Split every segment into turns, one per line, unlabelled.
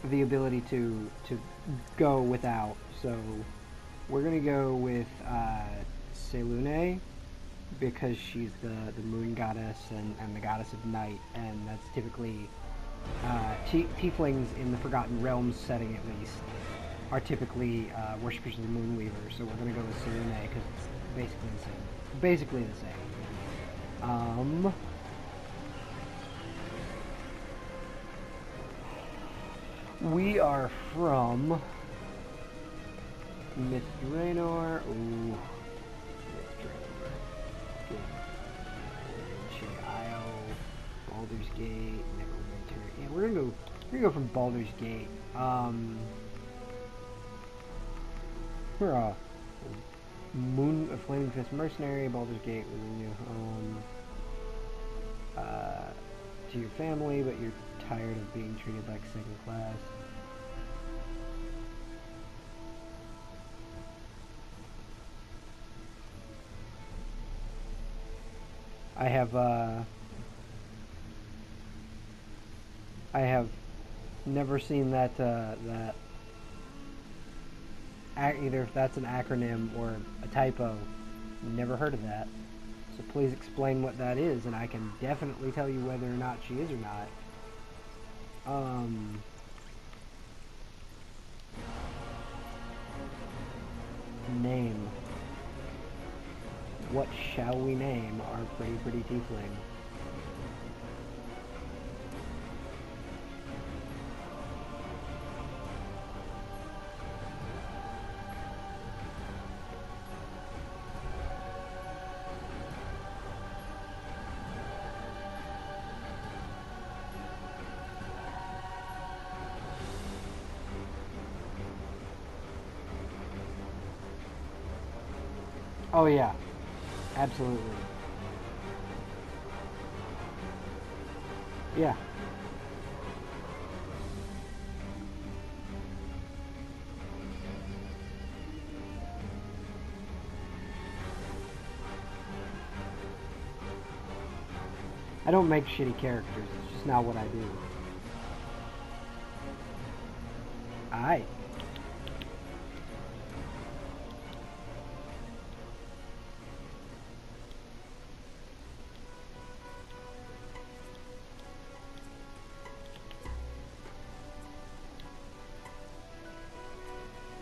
the ability to go without. So we're gonna go with Selune because she's the moon goddess and the goddess of night, and that's typically tieflings in the Forgotten Realms setting at least are typically worshippers of the Moonweaver. So we're gonna go with Selune because it's basically the same. Basically the same. We are from Myth Draenor. Ooh, Myth Draenor. Good. Shea Isle, Baldur's Gate, Neverwinter. Yeah, we're gonna go from Baldur's Gate. We're a Flaming Fist mercenary. Baldur's Gate was a new home to your family, but you're tired of being treated like second class. I have never seen that either if that's an acronym or a typo. Never heard of that. So please explain what that is, and I can definitely tell you whether or not she is or not. Name. What shall we name our pretty tiefling? Oh yeah, absolutely. Yeah. I don't make shitty characters, it's just not what I do. Alright.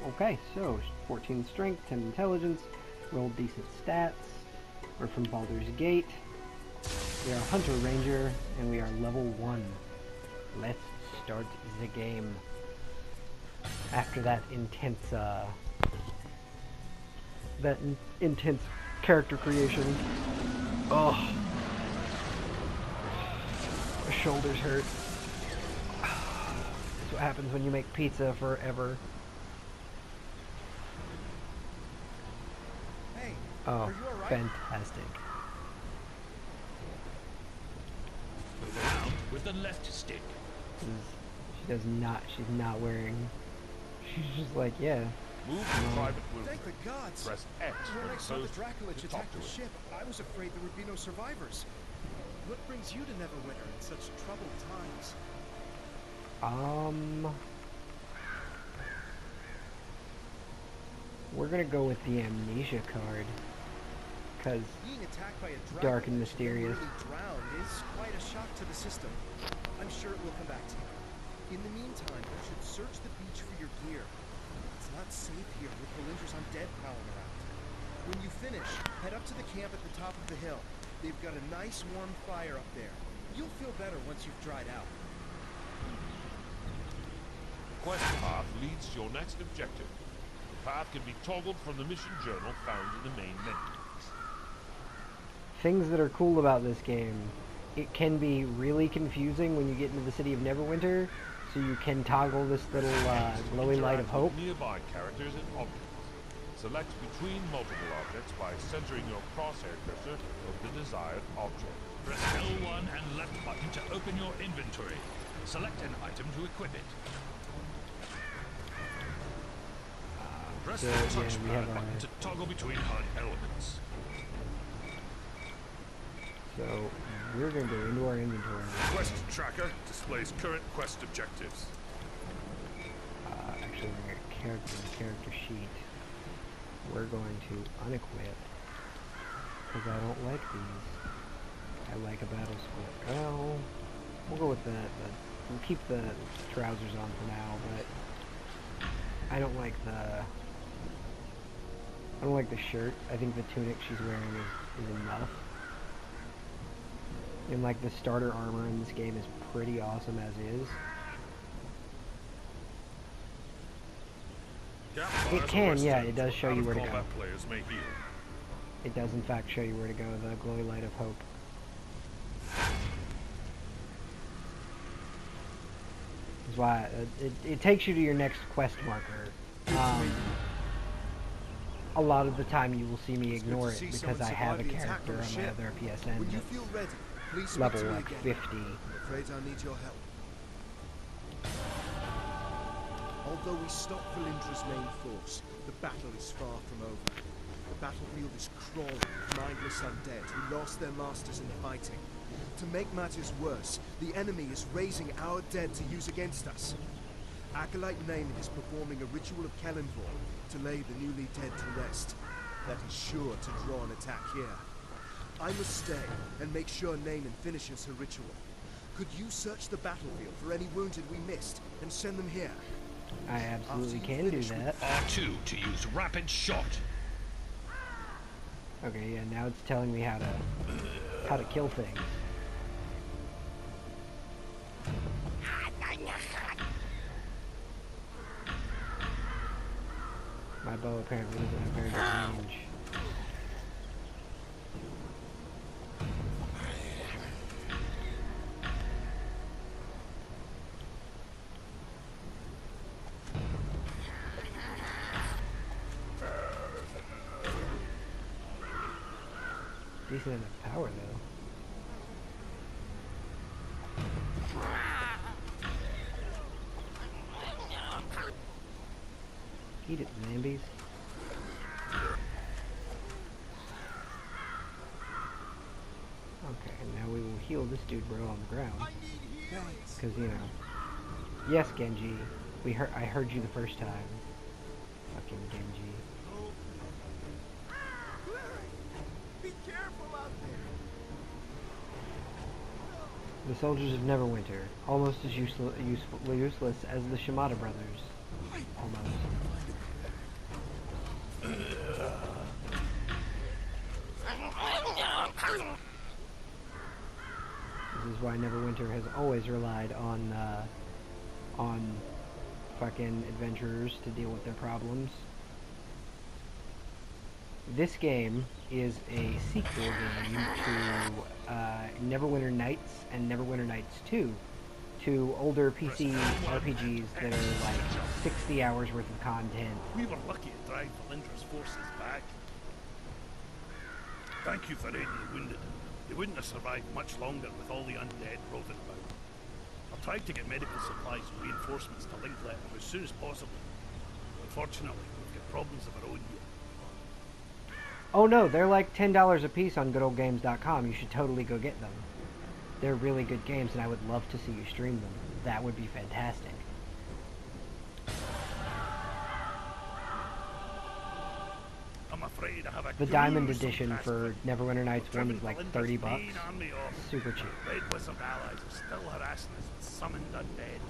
Okay, so 14 strength, 10 intelligence, roll decent stats. We're from Baldur's Gate. We are a Hunter Ranger, and we are level 1. Let's start the game. After that intense, intense character creation. Oh, my shoulders hurt. That's what happens when you make pizza forever.
Hey,
oh,
are you all right?
Fantastic.
With the left stick.
She does not. She's not wearing. She's just like, yeah.
Move to private room.
Thank the gods.
Press X
When I saw the
to
Draculage
talk
attack
to
the
it.
ship, I was afraid there would be no survivors. What brings you to Neverwinter in such troubled times?
We're gonna go with the amnesia card, cause
Being attacked by a
dark and
Draculage
mysterious.
nearly drowned is quite a shock to the system. I'm sure it will come back to you. In the meantime, you should search the beach for your gear. It's not safe here with Bellinger's undead prowling around. When you finish, head up to the camp at the top of the hill. They've got a nice warm fire up there. You'll feel better once you've dried out.
Quest path leads to your next objective. The path can be toggled from the mission journal found in the main menu.
Things that are cool about this game. It can be really confusing when you get into the city of Neverwinter, so you can toggle this little glowing light of
Interact with
hope.
nearby characters and objects. Select between multiple objects by centering your crosshair cursor over the desired object.
Press L1 and left button to open your inventory. Select an item to equip it. Press
So,
the
yeah,
touchpad
we have our-
button to toggle between HUD elements.
So we're gonna go into our inventory.
Quest tracker displays current quest objectives.
actually, we're going to character sheet. We're going to unequip, because I don't like these. I like a battle sport. Well, we'll go with we'll keep the trousers on for now, but I don't like the shirt. I think the tunic she's wearing is enough. And like the starter armor in this game is pretty awesome as is. It can, yeah, it does show you where to go.
Players may heal.
It does in fact show you where to go, the glowy light of hope. That's why it takes you to your next quest marker. A lot of the time you will see me ignore it because I have a character on my other PSN that's level like 50.
I'm afraid I need your help. Although we stopped Valindra's main force, the battle is far from over. The battlefield is crawling with mindless undead who lost their masters in the fighting. To make matters worse, the enemy is raising our dead to use against us. Acolyte Naaman is performing a ritual of Kellenvor to lay the newly dead to rest. That is sure to draw an attack here. I must stay and make sure Naaman finishes her ritual. Could you search the battlefield for any wounded we missed and send them here?
I absolutely can do that.
R2 to use rapid shot.
Okay, yeah, now it's telling me how to kill things. My bow apparently doesn't have very good range. Decent enough power though. Eat it, Zambies. Okay, now we will heal this dude bro on the ground. Because, you know. Yes, Genji. I heard you the first time. Fucking Genji.
Be careful out there.
The soldiers of Neverwinter, almost as useless as the Shimada brothers. Almost. This is why Neverwinter has always relied on fucking adventurers to deal with their problems. This game is a sequel game to Neverwinter Nights and Neverwinter Nights 2, two older PC RPGs that are like 60 hours worth of content.
We were lucky to drive Valindra's forces back. Thank you for aiding the wounded. They wouldn't have survived much longer with all the undead roving about. I've tried to get medical supplies and reinforcements to Linklet as soon as possible. Unfortunately, we've got problems of our own here.
Oh no, they're like $10 a piece on goodoldgames.com. You should totally go get them. They're really good games, and I would love to see you stream them. That would be fantastic.
I'm afraid I have a
The Diamond
gruesome
Edition
task
for
but
Neverwinter Nights 1 is
driven
like
Valindra's
30 bucks.
main army off.
Super cheap.
Red Wisp allies are still harassing us with summoned undead.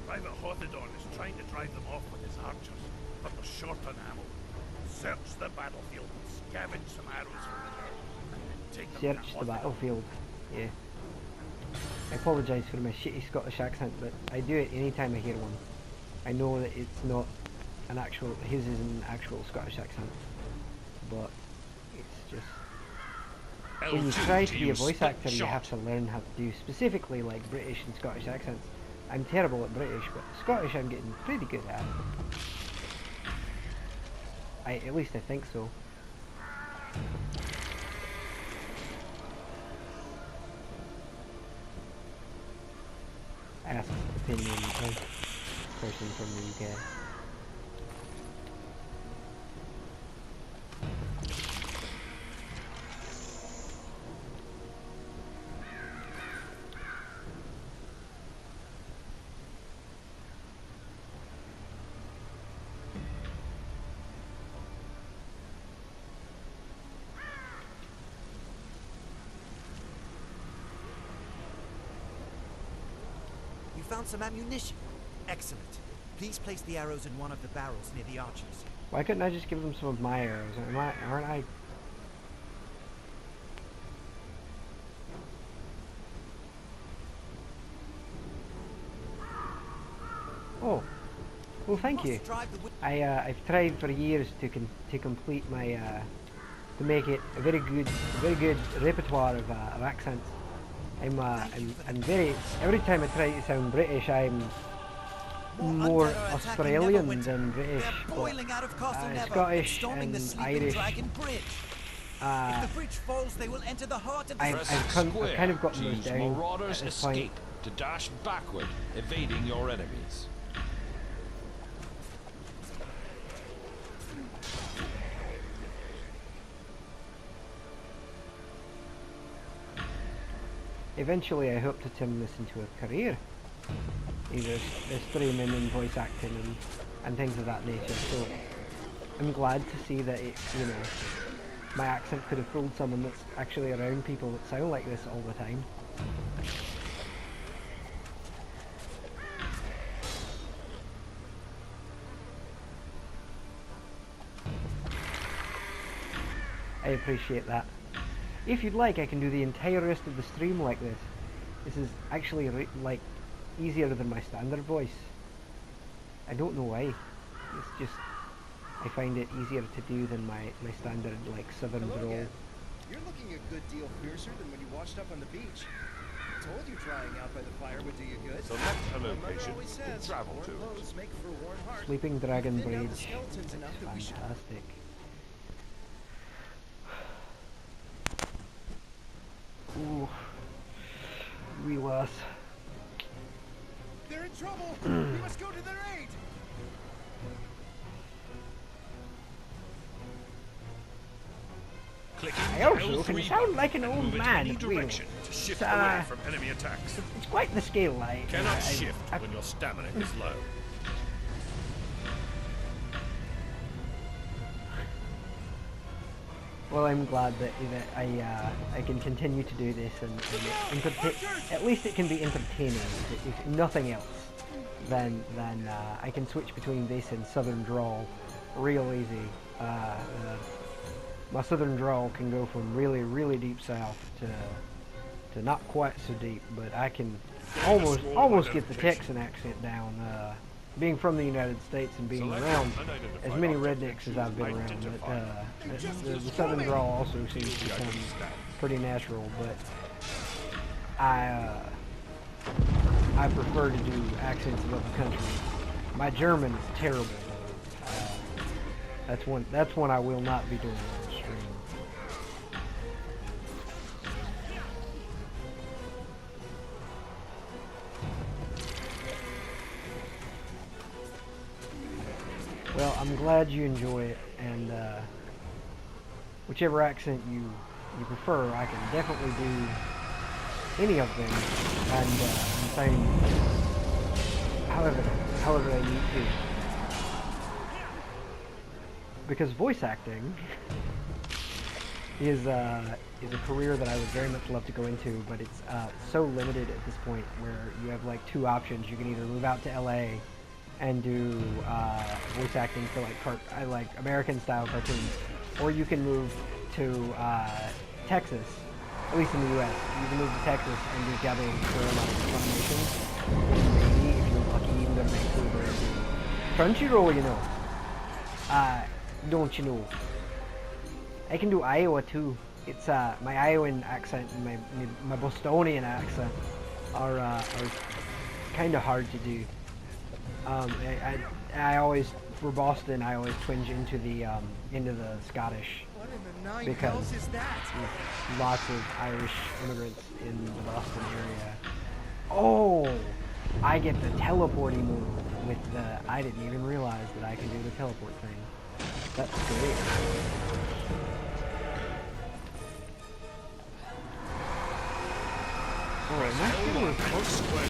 Private Hothedon is trying to drive them off with his archers, but they're short on ammo. Search the battlefield and scavenge some arrows from the dead, and then take them
Search
to
the
Hothedon.
battlefield. Yeah. I apologise for my shitty Scottish accent, but I do it anytime I hear one. I know that it's not an actual, his is an actual Scottish accent, but it's just, when you try to be a voice actor, you have to learn how to do specifically like British and Scottish accents. I'm terrible at British, but Scottish I'm getting pretty good at. At least I think so. Ask opinion of person from the UK.
found some ammunition. Excellent. Please place the arrows in one of the barrels near the archers.
Why couldn't I just give them some of my arrows? Aren't I? Oh, well, thank you. I've tried for years to complete my to make it a very good repertoire of accents. I'm very, every time I try to sound British, I'm more Australian than British, but Scottish and Irish. I've kind of got those down
Marauders
at this point.
escape to dash backward, evading your enemies.
Eventually, I hope to turn this into a career, either streaming and voice acting and things of that nature. So I'm glad to see that my accent could have fooled someone that's actually around people that sound like this all the time. I appreciate that. If you'd like, I can do the entire rest of the stream like this. This is actually like easier than my standard voice. I don't know why. It's just I find it easier to do than my standard like southern
Hello
drawl.
again. You're looking a good deal fiercer than when you washed up on the beach. I told you drying out by the fire would do you good.
Select a
My mother
location
always
to
says,
travel
warm
to.
clothes make for a warm heart.
Sleeping Dragon
Thinned out the
Bridge.
skeletons enough that we should
Fantastic. Ooh, wee lass.
They're in trouble! We must go to their aid!
Clicking
I also
L3
can sound like an
and
old
move in
man
any
at will.
direction to shift
It's,
away from enemy attacks.
It's quite the skill, like.
Cannot shift when your stamina is low.
Well, I'm glad that I can continue to do this and at least it can be entertaining. If nothing else, then I can switch between this and southern drawl real easy. My southern drawl can go from really deep south to not quite so deep, but I can almost get the Texan accent down. Being from the United States and being around as many rednecks as I've been around, the southern drawl also seems to become pretty natural. But I prefer to do accents of other countries. My German is terrible. That's one I will not be doing on the stream. Well, I'm glad you enjoy it, and whichever accent you prefer, I can definitely do any of them, and sound however I need to. Because voice acting is a career that I would very much love to go into, but it's so limited at this point, where you have like two options. You can either move out to LA and do voice acting for like American style cartoons, or you can move to Texas, at least in the U.S. You can move to Texas and do dubbing for like Funimation, or maybe if you're lucky even go to Vancouver and do Crunchyroll, you know. Don't you know? I can do Iowa too. It's my Iowan accent and my Bostonian accent are kind of hard to do. I always, for Boston, I always twinge into the Scottish,
What in the nine
because
hells is that?
there's lots of Irish immigrants in the Boston area. Oh, I get the teleporting move with the. I didn't even realize that I can do the teleport thing. That's great. Oh, am I still recording?